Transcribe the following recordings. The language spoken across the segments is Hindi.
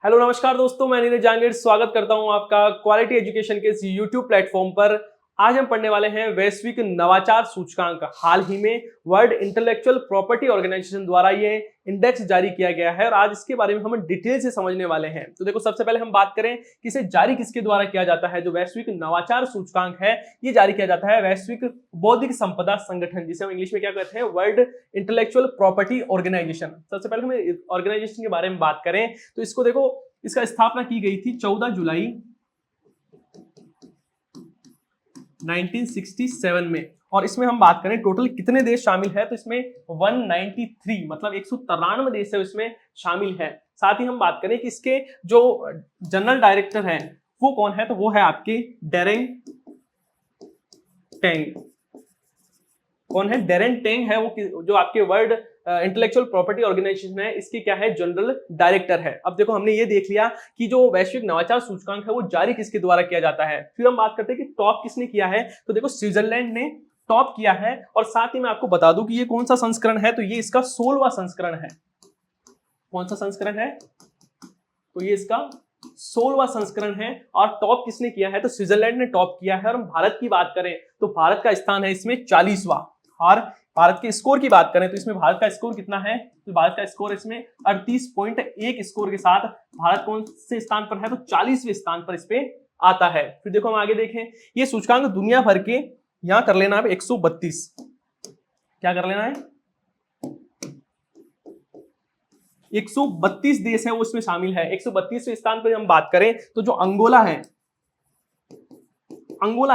हेलो नमस्कार दोस्तों, मैं नीरज जांगीर स्वागत करता हूं आपका क्वालिटी एजुकेशन के इस यूट्यूब प्लेटफॉर्म पर। आज हम पढ़ने वाले हैं वैश्विक नवाचार सूचकांक। हाल ही में वर्ल्ड इंटेलेक्चुअल प्रॉपर्टी ऑर्गेनाइजेशन द्वारा ये इंडेक्स जारी किया गया है और आज इसके बारे में हम डिटेल से समझने वाले हैं। तो देखो, सबसे पहले हम बात करें कि इसे जारी किसके द्वारा किया जाता है। जो वैश्विक नवाचार सूचकांक है ये जारी किया जाता है वैश्विक बौद्धिक संपदा संगठन, जिसे हम इंग्लिश में क्या कहते हैं, वर्ल्ड इंटेलेक्चुअल प्रॉपर्टी ऑर्गेनाइजेशन। सबसे पहले हम ऑर्गेनाइजेशन के बारे में बात करें तो इसको देखो, इसका स्थापना की गई थी 14 जुलाई 1967 में। और इसमें हम बात करें टोटल कितने देश शामिल है तो इसमें 193 मतलब 193 देश है इसमें शामिल है। साथ ही हम बात करें कि इसके जो जनरल डायरेक्टर हैं वो कौन है, तो वो है आपके डेरेन टेंग। कौन है? डेरेन टेंग है वो, जो आपके वर्ल्ड इंटेलेक्चुअल प्रॉपर्टी ऑर्गेनाइजेशन है इसके क्या है, जनरल डायरेक्टर है। अब देखो, हमने ये देख लिया कि जो वैश्विक नवाचार सूचकांक है वो जारी किसके द्वारा किया जाता है। फिर हम बात करते हैं कि टॉप किसने किया है। तो देखो, स्विट्जरलैंड ने टॉप किया है। और साथ ही मैं आपको बता दूं कि ये कौन सा संस्करण है, तो ये इसका 16वां संस्करण है। कौन सा संस्करण है? तो ये इसका 16वां संस्करण है। और टॉप किसने किया है, तो स्विट्जरलैंड ने टॉप किया है। और हम भारत की बात करें तो भारत का स्थान है इसमें 40वां। और भारत के स्कोर की बात करें तो इसमें भारत का स्कोर कितना है, तो भारत का स्कोर इसमें 38.1 स्कोर के साथ भारत कौन से स्थान पर है, तो 40वें स्थान पर इस पे आता है। फिर देखो, हम आगे देखें, ये सूचकांक दुनिया भर के यहां कर लेना है 132। क्या कर लेना है? 132 देश है वो इसमें शामिल है। 132वें स्थान पर हम बात करें तो जो अंगोला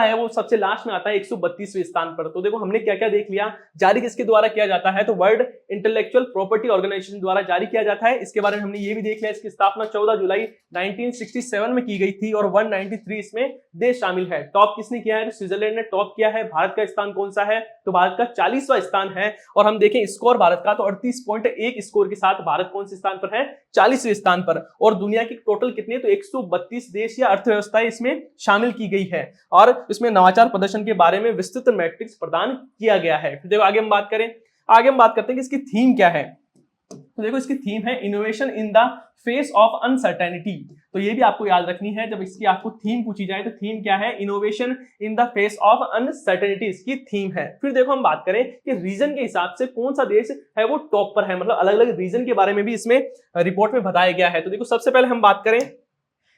है वो सबसे लास्ट में आता है 132वें स्थान पर। तो देखो, हमने क्या क्या देख लिया। जारी किसके द्वारा किया जाता है, तो वर्ल्ड इंटेलेक्चुअल प्रॉपर्टी ऑर्गेनाइजेशन द्वारा जारी किया जाता है। इसके बारे में हमने ये भी देख लिया, इसकी स्थापना 14 जुलाई 1967 में की गई थी और 193 इसमें देश शामिल है। टॉप किसने किया है, तो स्विट्जरलैंड ने टॉप किया है। भारत का स्थान कौन सा है, तो भारत का 40वां स्थान है। और हम देखें स्कोर भारत का, तो 38.1 स्कोर के साथ भारत कौन से स्थान पर है, 40वें स्थान पर। और दुनिया की टोटल कितनी है, तो 132 देश या अर्थव्यवस्थाएं इसमें शामिल की गई है। और इसमें नवाचार प्रदर्शन के बारे में विस्तृत मैट्रिक्स प्रदान किया गया है। फिर देखो, आगे हम बात करते हैं कि इसकी थीम क्या है। तो देखो, इसकी थीम है innovation in the face of uncertainty. तो ये भी आपको याद रखनी है, जब इसकी आपको थीम पूछी जाए तो थीम क्या है, innovation in the face of uncertainty इसकी थीम है। फिर देखो, हम बात करें कि रीजन के हिसाब से कौन सा देश है वो टॉप पर है, मतलब अलग अलग रीजन के बारे में भी इसमें रिपोर्ट में बताया गया है। तो देखो, सबसे पहले हम बात करें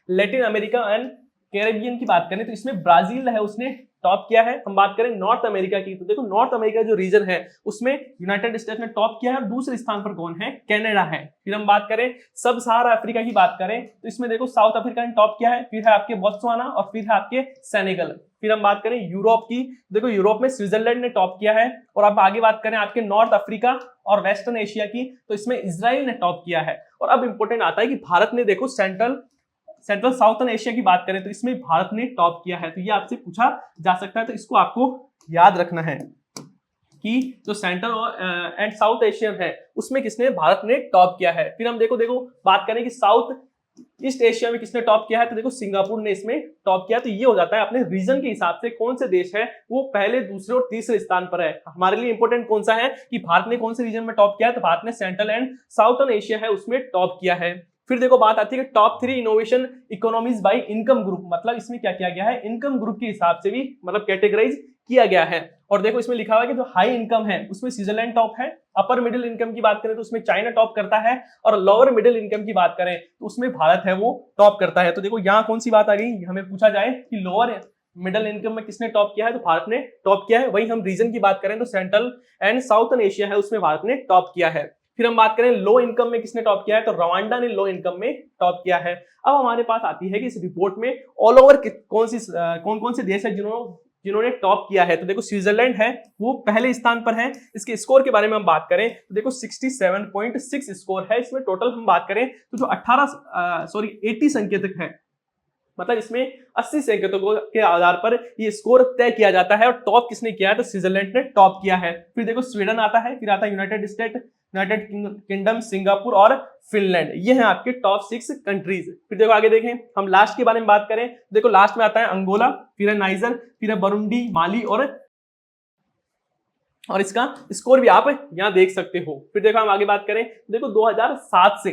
लैटिन अमेरिका एंड कैरेबियन की बात करें तो इसमें ब्राजील है उसने टॉप किया है। हम बात करें नॉर्थ अमेरिका की, तो देखो नॉर्थ अमेरिका जो रीजन है उसमें यूनाइटेड स्टेट्स ने टॉप किया है और दूसरे स्थान पर कौन है, कनाडा है। फिर हम बात करें सब सहारा अफ्रीका की बात करें तो इसमें देखो साउथ अफ्रीका ने टॉप किया है, फिर है आपके बोत्सवाना और फिर है आपके सेनेगल। फिर हम बात करें यूरोप की, देखो यूरोप में स्विट्जरलैंड ने टॉप किया है। और अब आगे बात करें आपके नॉर्थ अफ्रीका और वेस्टर्न एशिया की, तो इसमें इजराइल ने टॉप किया है। और अब इंपॉर्टेंट आता है कि भारत ने देखो सेंट्रल साउथर्न एशिया की बात करें तो इसमें भारत ने टॉप किया है। तो ये आपसे पूछा जा सकता है, तो इसको आपको याद रखना है कि जो सेंट्रल एंड साउथ एशियन है उसमें किसने, भारत ने टॉप किया है। फिर हम देखो बात करें कि साउथ ईस्ट एशिया में किसने टॉप किया है, तो देखो सिंगापुर ने इसमें टॉप किया। तो ये हो जाता है अपने रीजन के हिसाब से कौन से देश है वो पहले, दूसरे और तीसरे स्थान पर है। हमारे लिए इंपॉर्टेंट कौन सा है कि भारत ने कौन से रीजन में टॉप किया है, तो भारत ने सेंट्रल एंड साउथर्न एशिया है उसमें टॉप किया है। फिर देखो, बात आती है top 3 innovation economies by income group, मतलब इसमें क्या किया गया है, इनकम ग्रुप के हिसाब से भी मतलब कैटेगराइज किया गया है। और देखो, इसमें लिखा हुआ है कि जो हाई इनकम है उसमें स्विट्जरलैंड टॉप है, अपर मिडिल इनकम की बात करें तो उसमें चाइना टॉप करता है, और लोअर मिडिल इनकम की बात करें तो उसमें भारत है वो टॉप करता है। तो देखो, यहाँ कौन सी बात आ गई, हमें पूछा जाए कि लोअर मिडिल इनकम में किसने टॉप किया है, तो भारत ने टॉप किया है। वहीं हम रीजन की बात करें तो सेंट्रल एंड साउथर्न एशिया है उसमें भारत ने टॉप किया है। फिर हम बात करें लो इनकम में किसने टॉप किया है, तो रवांडा ने लो इनकम में टॉप किया है। अब हमारे पास आती है कि इस रिपोर्ट में ऑल ओवर कौन कौन से देश है जिन्होंने टॉप किया है। तो देखो, स्विट्जरलैंड है वो पहले स्थान पर है। इसके स्कोर के बारे में हम बात करें तो देखो 67.6 स्कोर है। इसमें टोटल हम बात करें तो जो 80 संकेतक है, मतलब इसमें 80 संकेतकों के आधार पर ये स्कोर तय किया जाता है। और टॉप किसने किया है, तो स्विट्जरलैंड ने टॉप किया है। फिर देखो, स्वीडन आता है, फिर आता है यूनाइटेड किंगडम, सिंगापुर और फिनलैंड। ये हैं आपके टॉप 6 कंट्रीज। फिर देखो, आगे देखें, हम लास्ट के बारे में बात करें, देखो लास्ट में आता है अंगोला, फिर है नाइजर, फिर है बुरुंडी, माली और इसका स्कोर भी आप यहां देख सकते हो। फिर देखो, हम आगे बात करें, देखो 2007 से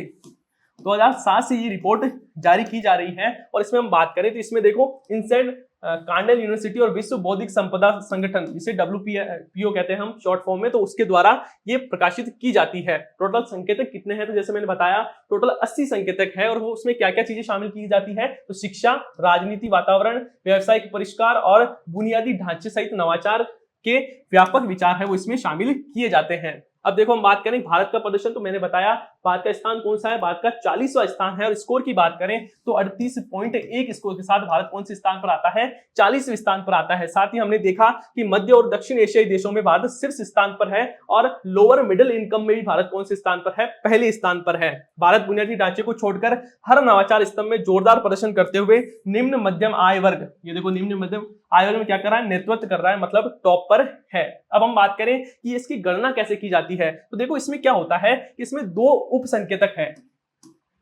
2007 से ये रिपोर्ट जारी की जा रही है। और इसमें हम बात करें तो इसमें देखो इनसेड कार्नेल यूनिवर्सिटी और विश्व बौद्धिक संपदा संगठन, जिसे WPO कहते हैं हम शॉर्ट फॉर्म में, तो उसके द्वारा ये प्रकाशित की जाती है। टोटल संकेतक कितने हैं, तो जैसे मैंने बताया टोटल 80 संकेतक है। और वो उसमें क्या क्या चीजें शामिल की जाती है, तो शिक्षा, राजनीति, वातावरण, व्यावसायिक परिष्कार और बुनियादी ढांचे सहित नवाचार के व्यापक विचार है वो इसमें शामिल किए जाते हैं। अब देखो हम बात करें भारत का प्रदर्शन, तो मैंने बताया भारत का स्थान कौन सा है, भारत का 40वां स्थान है। और स्कोर की बात करें तो 38.1 स्कोर के साथ भारत कौन से स्थान पर आता है, 40वें स्थान पर आता है। साथ ही हमने देखा कि मध्य और दक्षिण एशियाई देशों में भारत शीर्ष स्थान पर है और लोअर मिडिल इनकम में भी भारत कौन से स्थान पर है, पहले स्थान पर है। भारत बुनियादी ढांचे को छोड़कर हर नवाचार स्तंभ में जोरदार प्रदर्शन करते हुए निम्न मध्यम आय वर्ग, ये देखो निम्न मध्यम आय वर्ग में क्या कर रहा है, नेतृत्व कर रहा है, मतलब टॉप पर है। अब हम बात करें कि इसकी गणना कैसे की जाती है, तो देखो इसमें क्या होता है, इसमें 2 उप संकेतक हैं।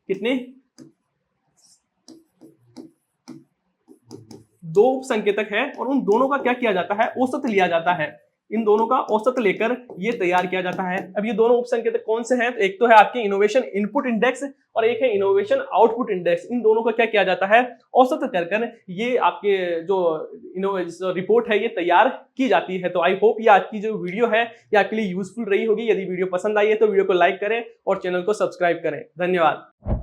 कितने, 2 उप संकेतक है और उन दोनों का क्या किया जाता है, औसत लिया जाता है। इन दोनों का औसत लेकर ये तैयार किया जाता है। अब ये दोनों उप संकेतक कौन से हैं, तो एक तो है आपके इनोवेशन इनपुट इंडेक्स और एक है इनोवेशन आउटपुट इंडेक्स। इन दोनों का क्या किया जाता है, औसत कर ये आपके जो रिपोर्ट है ये तैयार की जाती है। तो आई होप ये आज की जो वीडियो है ये आपके लिए यूजफुल रही होगी। यदि वीडियो पसंद आई है तो वीडियो को लाइक करें और चैनल को सब्सक्राइब करें। धन्यवाद।